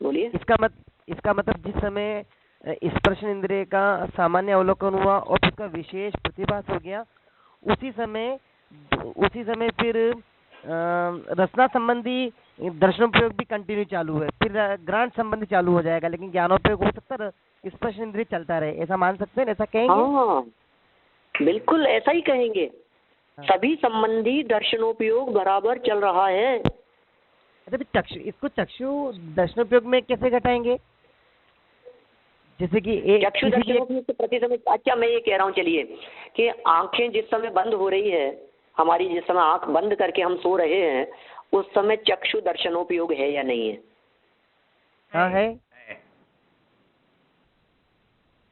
बोलिए। इसका मतलब जिस समय स्पर्शन इंद्रिय का सामान्य अवलोकन हुआ और उसका विशेष प्रतिभास हो गया, उसी समय फिर रचना संबंधी दर्शनोपयोग भी कंटिन्यू चालू है, फिर ग्रांट संबंधी चालू हो जाएगा, लेकिन ज्ञानोपयोग हो सकता है स्पर्शन इंद्रिय चलता रहे। ऐसा मान सकते हैं? ऐसा कहेंगे? हाँ बिल्कुल ऐसा ही कहेंगे। सभी संबंधी दर्शनोपयोग बराबर चल रहा है। अच्छा, इसको चक्षु दर्शनोपयोग में कैसे घटाएंगे? जैसे कि चक्षु दर्शनोपयोग से प्रति समय, अच्छा मैं ये कह रहा हूँ चलिए कि आंखें जिस समय बंद हो रही है हमारी, जिस समय आंख बंद करके हम सो रहे हैं, उस समय चक्षु दर्शनोपयोग है या नहीं है? हाँ है,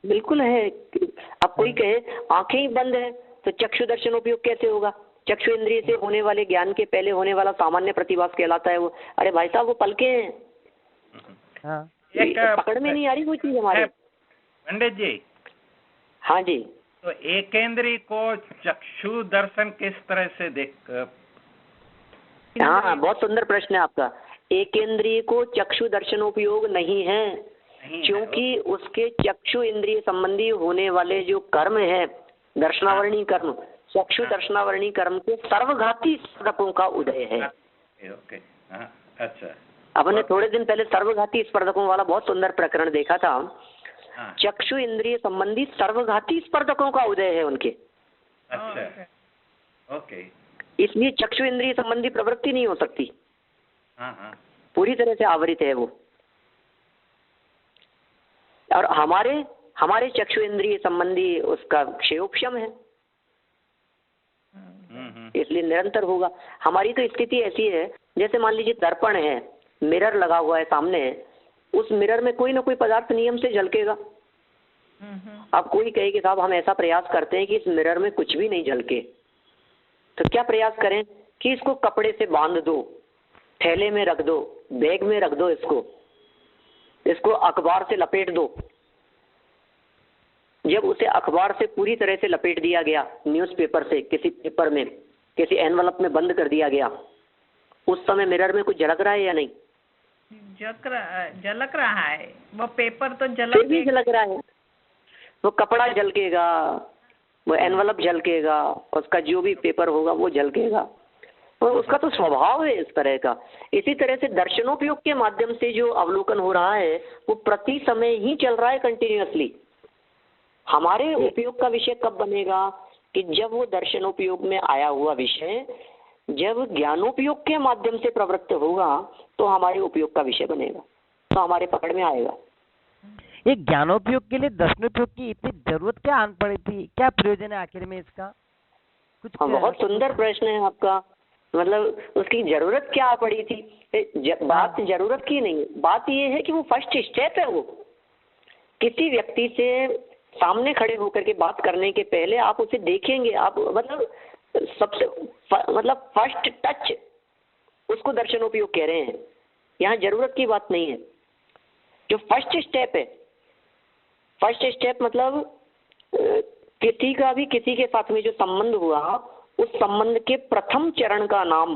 बिल्कुल है। अब कोई कहे आंखें ही बंद है तो चक्षु दर्शनोपयोग कैसे होगा? चक्षु इंद्रिय से होने वाले ज्ञान के पहले होने वाला सामान्य प्रतिभास कहलाता है वो। अरे भाई साहब वो पलके हैं। हाँ। पकड़ में नहीं आ रही वो चीज हमारे। पंडित जी। हाँ जी। तो एकेंद्रीय को चक्षु दर्शन किस तरह से देख? हाँ बहुत सुंदर प्रश्न है आपका। एकेंद्रीय को चक्षु दर्शनोपयोग नहीं है, क्योंकि उसके चक्षु इंद्रिय संबंधी होने वाले जो कर्म है, दर्शनावरणी कर्म, चक्षु दर्शनावरणी कर्म के सर्वघाती स्पर्धकों का उदय है। ओके, अच्छा। अपने थोड़े दिन पहले सर्वघाती स्पर्धकों वाला बहुत सुंदर प्रकरण देखा था। चक्षु इंद्रिय संबंधी सर्वघाती स्पर्धकों का उदय है उनके। अच्छा, ओके। इसलिए चक्षु इंद्रिय संबंधी प्रवृत्ति नहीं हो सकती। हाँ। पूरी तरह से आवृत है वो। और हमारे चक्षु इंद्रिय संबंधी उसका क्षेयोक्षम है, इसलिए निरंतर होगा। हमारी तो स्थिति ऐसी है, जैसे मान लीजिए दर्पण है, मिरर लगा हुआ है सामने, उस मिरर में कोई ना कोई पदार्थ नियम से झलकेगा। अब कोई कहे कि साहब हम ऐसा प्रयास करते हैं कि इस मिरर में कुछ भी नहीं झलके, तो क्या प्रयास करें कि इसको कपड़े से बांध दो, थैले में रख दो, बैग में रख दो, इसको अखबार से लपेट दो। जब उसे अखबार से पूरी तरह से लपेट दिया गया, न्यूज़पेपर से, किसी पेपर में, किसी एनवलप में बंद कर दिया गया, उस समय मिरर में कुछ झलक रहा है या नहीं? झलक रहा है, वो पेपर तो फिर भी झलक रहा है, वो कपड़ा झलकेगा, वो एनवलप झलकेगा, उसका जो भी पेपर होगा वो झलकेगा, और उसका तो स्वभाव है इस तरह का। इसी तरह से दर्शनोपयोग के माध्यम से जो अवलोकन हो रहा है वो प्रति समय ही चल रहा है कंटिन्यूअसली। हमारे उपयोग का विषय कब बनेगा कि जब वो दर्शनोपयोग में आया हुआ विषय जब ज्ञानोपयोग के माध्यम से प्रवृत्त होगा तो हमारे उपयोग का विषय बनेगा, तो हमारे पकड़ में आएगा। एक ज्ञानोपयोग के लिए दर्शनोपयोग की इतनी जरूरत क्या आन पड़ी थी? क्या प्रयोजन है आखिर में इसका? कुछ बहुत सुंदर प्रश्न है आपका। मतलब उसकी जरूरत क्या पड़ी थी? बात जरूरत की नहीं है, बात ये है कि वो फर्स्ट स्टेप है। वो किसी व्यक्ति से सामने खड़े होकर के बात करने के पहले आप उसे देखेंगे, आप मतलब सबसे मतलब फर्स्ट टच उसको दर्शनोपयोग कह रहे हैं। यहाँ जरूरत की बात नहीं है, जो फर्स्ट स्टेप है। फर्स्ट स्टेप मतलब किसी का भी किसी के साथ में जो संबंध हुआ उस संबंध के प्रथम चरण का नाम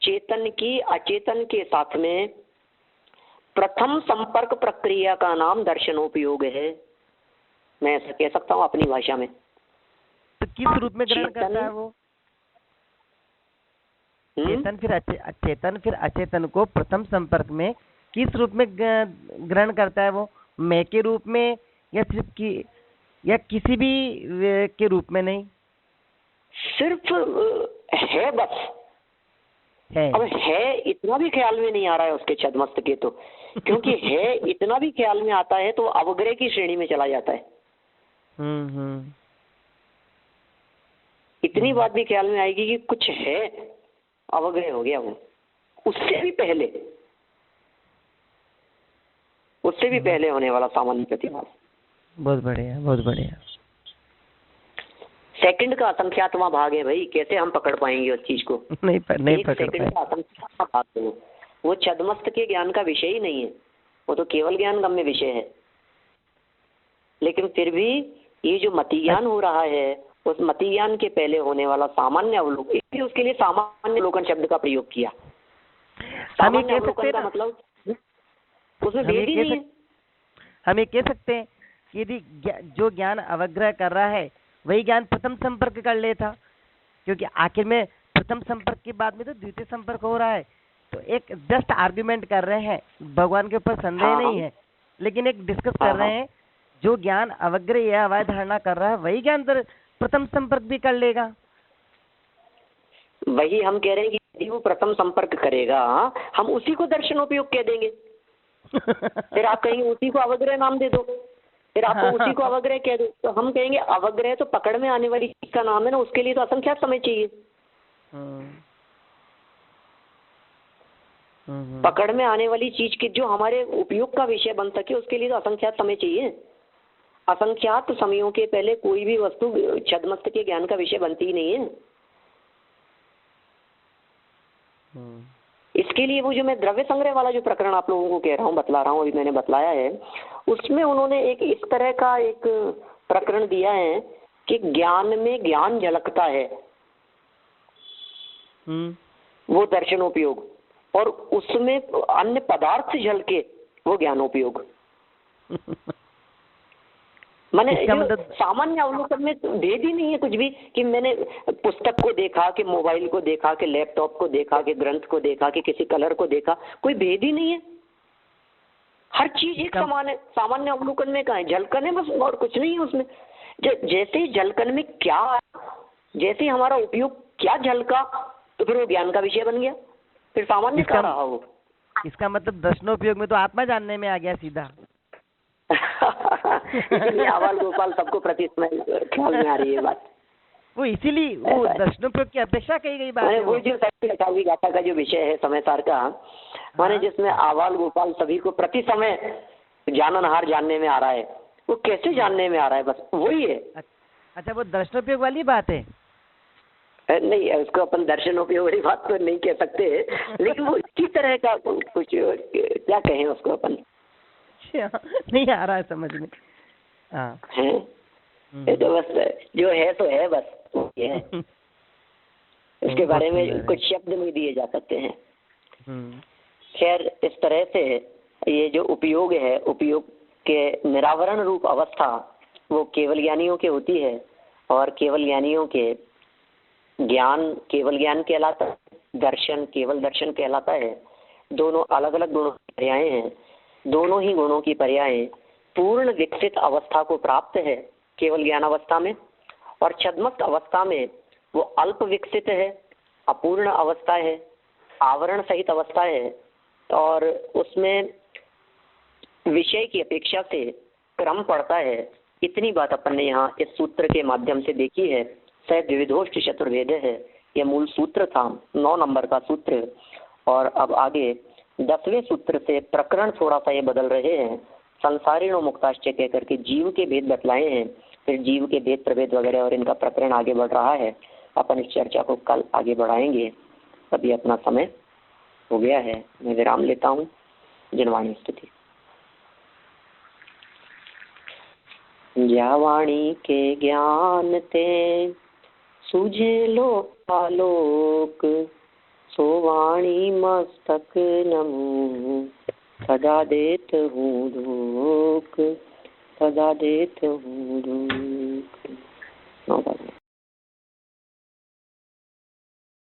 चेतन की अचेतन के साथ में प्रथम संपर्क प्रक्रिया का नाम दर्शनोपयोग है। मैं ऐसा कह सकता हूँ अपनी भाषा में। तो किस रूप में ग्रहण करता है वो? चेतन फिर अचेतन को प्रथम संपर्क में किस रूप में ग्रहण करता है वो? मैं के रूप में या सिर्फ या किसी भी के रूप में? नहीं, सिर्फ है, बस है। अब है इतना भी ख्याल में नहीं आ रहा है उसके छदमस्त के, तो क्योंकि है इतना भी ख्याल में आता है तो अवग्रह की श्रेणी में चला जाता है। इतनी बात भी ख्याल में आएगी कि कुछ है, अवग्रह हो गया वो। उससे भी पहले होने वाला सामान्य प्रतिभास। बहुत बढ़िया, बहुत बढ़िया। सेकंड का असंख्यातवां भाग है भाई, कैसे हम पकड़ पाएंगे उस चीज को? नहीं पकड़ सेकंड का असंख्यातवां भाग है वो छदमस्त के ज्ञान का विषय ही नहीं है, वो तो केवल ज्ञान गम्य विषय है। लेकिन फिर भी ये जो मति ज्ञान हो रहा है उस मति ज्ञान के पहले होने वाला सामान्य अवलोकन, इसलिए उसके लिए सामान्य अवलोकन शब्द का प्रयोग किया। सामान्य अवलोकन का मतलब उसमें भेद ही नहीं है। हम ये कह सकते हैं कि यदि जो ज्ञान अवग्रह कर रहा है वही ज्ञान प्रथम संपर्क कर लेता, क्योंकि आखिर में प्रथम संपर्क के बाद में तो द्वितीय संपर्क हो रहा है। तो एक जस्ट आर्ग्यूमेंट कर रहे हैं, भगवान के ऊपर संदेह नहीं है, लेकिन एक डिस्कस कर रहे हैं जो ज्ञान अवग्रह या अवय धारणा कर रहा है वही ज्ञान प्रथम संपर्क भी कर लेगा। वही हम कह रहे हैं कि यदि वो प्रथम संपर्क करेगा हम उसी को दर्शनोपयोग कह देंगे। फिर आप कहेंगे उसी को अवग्रह नाम दे दो, फिर आपको उसी को अवग्रह कह दो, तो हम कहेंगे अवग्रह तो पकड़ में आने वाली चीज का नाम है ना, उसके लिए तो असंख्यात समय चाहिए। पकड़ में आने वाली चीज के जो हमारे उपयोग का विषय बन सके उसके लिए तो असंख्यात समय चाहिए। असंख्यात समयों के पहले कोई भी वस्तु छदमस्त के ज्ञान का विषय बनती ही नहीं है। इसके लिए वो जो मैं द्रव्य संग्रह वाला जो प्रकरण आप लोगों को कह रहा हूँ, बतला रहा हूँ, अभी मैंने बतलाया है, उसमें उन्होंने एक इस तरह का एक प्रकरण दिया है कि ज्ञान में ज्ञान झलकता है, वो दर्शनोपयोग, और उसमें अन्य पदार्थ झलके वो ज्ञानोपयोग। मैंने मतलब सामान्य अवलोकन में भेद ही नहीं है कुछ भी, कि मैंने पुस्तक को देखा, कि मोबाइल को देखा, कि लैपटॉप को देखा, कि ग्रंथ को देखा, कि किसी कलर को देखा, कोई भेद ही नहीं है। हर चीज एक समान है। सामान्य अवलोकन में कहाँ है? झलकन है बस, और कुछ नहीं है उसमें। जैसे ही झलकन में क्या, जैसे हमारा उपयोग क्या झलका तो फिर वो ज्ञान का विषय बन गया, फिर सामान्य क्या रहा वो। इसका मतलब दर्शनोपयोग में तो आत्मा जानने में आ गया सीधा। इसीलिए आवाल गोपाल सबको प्रति ख्याल में आ रही है बात। वो इसीलिए वो दर्शनोपयोग की अपेक्षा कही गई बात है। वो जो सत्य गाथा का जो विषय है समय सार का, माने जिसमें आवाल गोपाल सभी को प्रति समय जाननहार जानने में आ रहा है, वो कैसे जानने में आ रहा है, बस वही है। अच्छा, वो दर्शनोपयोग वाली बात है? नहीं, उसको अपन दर्शनोपयोग वाली बात तो नहीं कह सकते, लेकिन वो इसी तरह का कुछ, क्या कहें उसको अपन, नहीं आ रहा है समझ में। है ये तो बस जो है तो है, बस ये है। उसके बारे में कुछ शब्द नहीं दिए जा सकते हैं। खैर, इस तरह से ये जो उपयोग है, उपयोग के निरावरण रूप अवस्था वो केवल ज्ञानियों के होती है, और केवल ज्ञानियों के ज्ञान केवल ज्ञान कहलाता है, दर्शन केवल दर्शन कहलाता है। दोनों अलग अलग गुणों की पर्याय हैं। दोनों ही गुणों की पर्याय पूर्ण विकसित अवस्था को प्राप्त है केवल ज्ञान अवस्था में, और छद्मस्त अवस्था में वो अल्प विकसित है, अपूर्ण अवस्था है, आवरण सहित अवस्था है, और उसमें विषय की अपेक्षा से क्रम पड़ता है। इतनी बात अपन ने यहाँ इस सूत्र के माध्यम से देखी है। स द्विविधोष्ट चतुर्वेद है, यह मूल सूत्र था, 9 नंबर का सूत्र। और अब आगे 10वें सूत्र से प्रकरण थोड़ा सा ये बदल रहे हैं। संसारिणो मुक्ताश्चर्य कह करके जीव के भेद बतलाए हैं, फिर जीव के भेद प्रभेद वगैरह और इनका प्रकरण आगे बढ़ रहा है। अपन इस चर्चा को कल आगे बढ़ाएंगे। अभी अपना समय हो गया है, मैं विराम लेता हूँ। जनवाणी स्तुति। ज्यावाणी के ज्ञान ते सूझे लोक आलोक, सो वाणी मस्तक नमो, सदा देत हूँ धूक, सदा देत हूँ धूक।